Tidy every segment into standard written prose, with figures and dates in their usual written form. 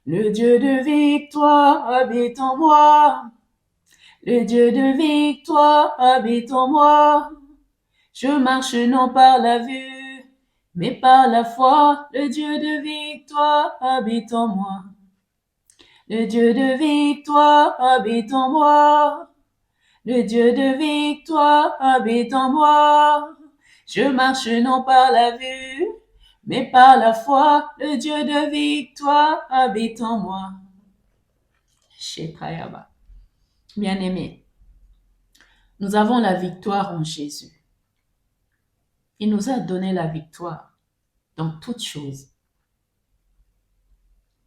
Le Dieu de victoire habite en moi. Le Dieu de victoire habite en moi. Je marche non par la vue, mais par la foi. Le Dieu de victoire habite en moi. Le Dieu de victoire habite en moi. Le Dieu de victoire habite en moi. Je marche non par la vue, mais par la foi. Le Dieu de victoire habite en moi. Shekayaba. Bien-aimé, nous avons la victoire en Jésus. Il nous a donné la victoire dans toutes choses.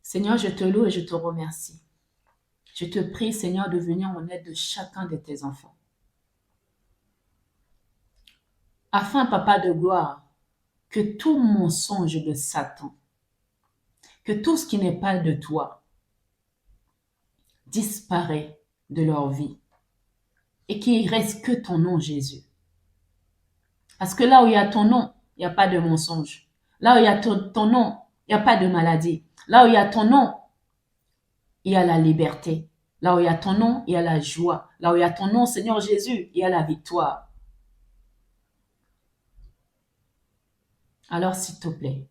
Seigneur, je te loue et je te remercie. Je te prie, Seigneur, de venir en aide de chacun de tes enfants. Afin, Papa de gloire, que tout mensonge de Satan, que tout ce qui n'est pas de toi, disparaît de leur vie et qu'il reste que ton nom, Jésus. Parce que là où il y a ton nom, il n'y a pas de mensonge. Là où il y a ton nom, il n'y a pas de maladie. Là où il y a ton nom, il y a la liberté. Là où il y a ton nom, il y a la joie. Là où il y a ton nom, Seigneur Jésus, il y a la victoire. Alors, s'il te plaît,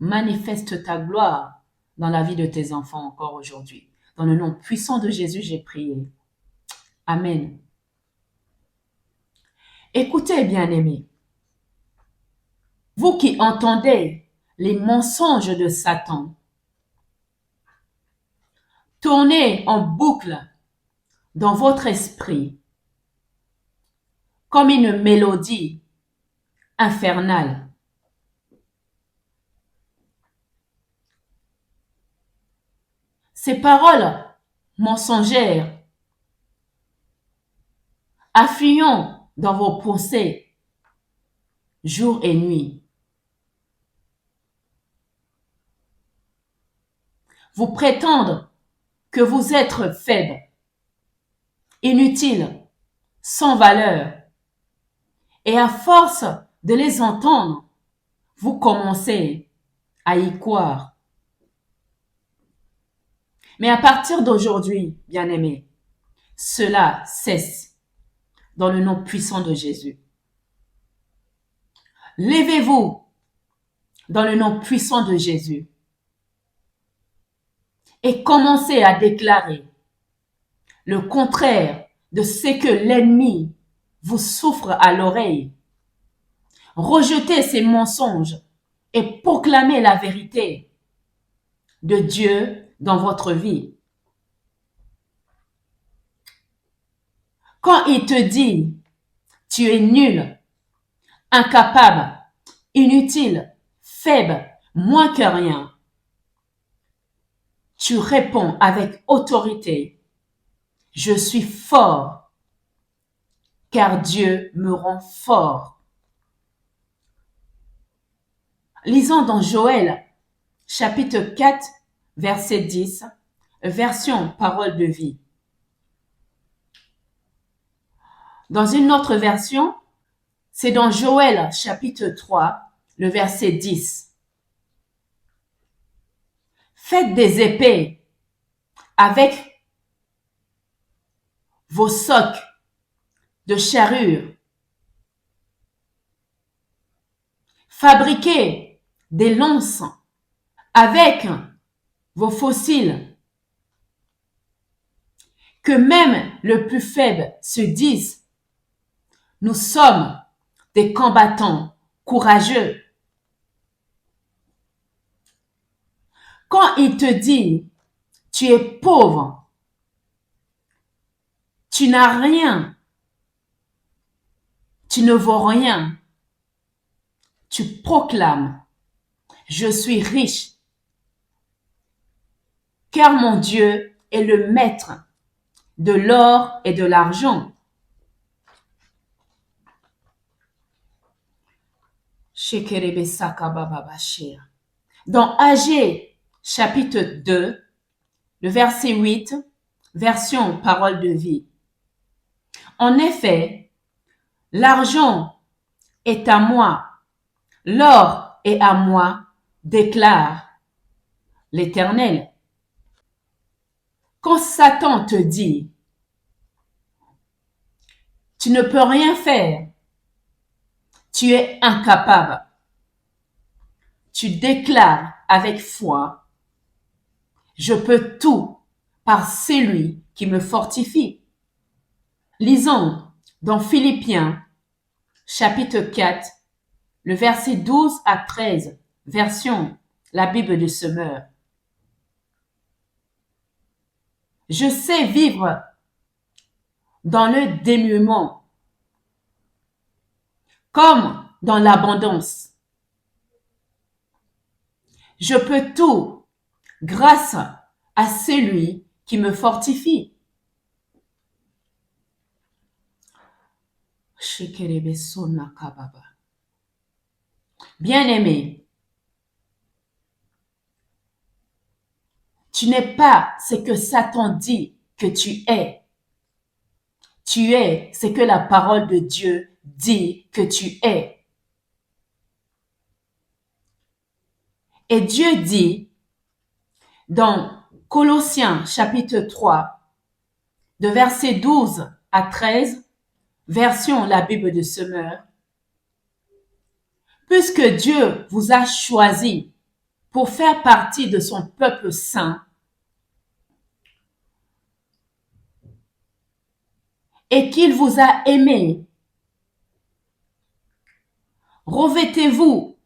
manifeste ta gloire dans la vie de tes enfants encore aujourd'hui. Dans le nom puissant de Jésus, j'ai prié. Amen. Écoutez, bien-aimés, vous qui entendez les mensonges de Satan, tournez en boucle dans votre esprit comme une mélodie infernale. Ces paroles mensongères affluent dans vos pensées jour et nuit. Vous prétendent que vous êtes faible, inutile, sans valeur. Et à force de les entendre, vous commencez à y croire. Mais à partir d'aujourd'hui, bien-aimés, cela cesse dans le nom puissant de Jésus. Levez-vous dans le nom puissant de Jésus et commencez à déclarer le contraire de ce que l'ennemi vous souffre à l'oreille. Rejetez ces mensonges et proclamez la vérité de Dieu dans votre vie. Quand il te dit, tu es nul, incapable, inutile, faible, moins que rien, tu réponds avec autorité, je suis fort, car Dieu me rend fort. Lisons dans Joël, chapitre 4, verset 10, version parole de vie. Dans une autre version, c'est dans Joël, chapitre 3, le verset 10. Faites des épées avec vos socs de charrure. Fabriquez des lances avec vos fossiles. Que même le plus faible se dise, nous sommes des combattants courageux. Quand il te dit, tu es pauvre, tu n'as rien, tu ne vaux rien, tu proclames, je suis riche, car mon Dieu est le maître de l'or et de l'argent. Dans Agé, chapitre 2, le verset 8, version parole de vie. En effet, l'argent est à moi, l'or est à moi, déclare l'Éternel. Quand Satan te dit, tu ne peux rien faire, tu es incapable, tu déclares avec foi, je peux tout par celui qui me fortifie. Lisons dans Philippiens, chapitre 4, le verset 12 à 13, version la Bible de Semeur. Je sais vivre dans le dénuement comme dans l'abondance. Je peux tout grâce à celui qui me fortifie. Bien-aimé, tu n'es pas ce que Satan dit que tu es. Tu es ce que la parole de Dieu dit que tu es. Et Dieu dit dans Colossiens chapitre 3, de verset 12 à 13, version la Bible de Semeur, puisque Dieu vous a choisi pour faire partie de son peuple saint et qu'il vous a aimé, revêtez-vous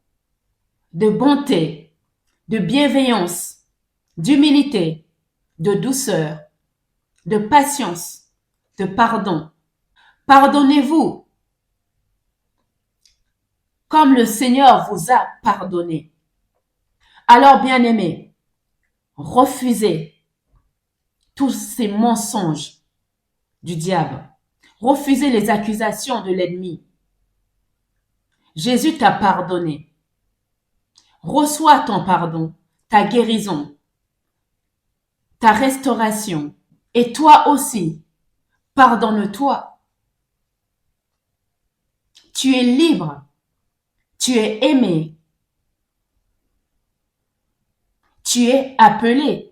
de bonté, de bienveillance, d'humilité, de douceur, de patience, de pardon. Pardonnez-vous comme le Seigneur vous a pardonné. Alors, bien-aimés, refusez tous ces mensonges du diable. Refusez les accusations de l'ennemi. Jésus t'a pardonné. Reçois ton pardon, ta guérison, ta restauration. Et toi aussi, pardonne-toi. Tu es libre. Tu es aimé. Tu es appelé.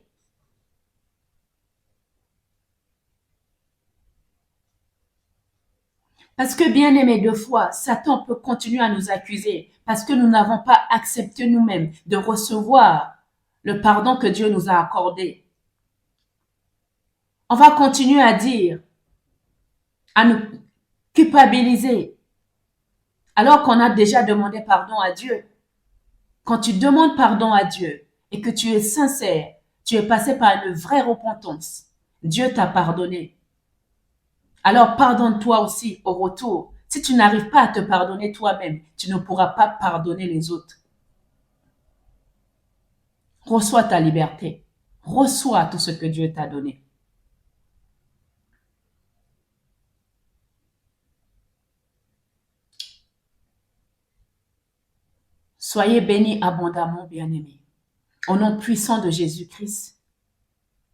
Parce que, bien aimé, deux fois, Satan peut continuer à nous accuser parce que nous n'avons pas accepté nous-mêmes de recevoir le pardon que Dieu nous a accordé. On va continuer à dire, à nous culpabiliser, alors qu'on a déjà demandé pardon à Dieu. Quand tu demandes pardon à Dieu et que tu es sincère, tu es passé par une vraie repentance, Dieu t'a pardonné. Alors pardonne-toi aussi au retour. Si tu n'arrives pas à te pardonner toi-même, tu ne pourras pas pardonner les autres. Reçois ta liberté. Reçois tout ce que Dieu t'a donné. Soyez bénis abondamment, bien-aimés. Au nom puissant de Jésus-Christ.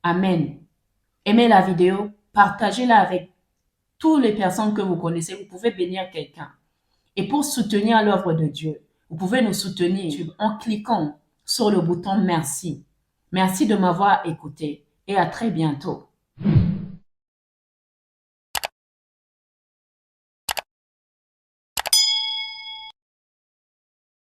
Amen. Aimez la vidéo, partagez-la avec toutes les personnes que vous connaissez. Vous pouvez bénir quelqu'un. Et pour soutenir l'œuvre de Dieu, vous pouvez nous soutenir en cliquant sur le bouton merci. Merci de m'avoir écouté et à très bientôt.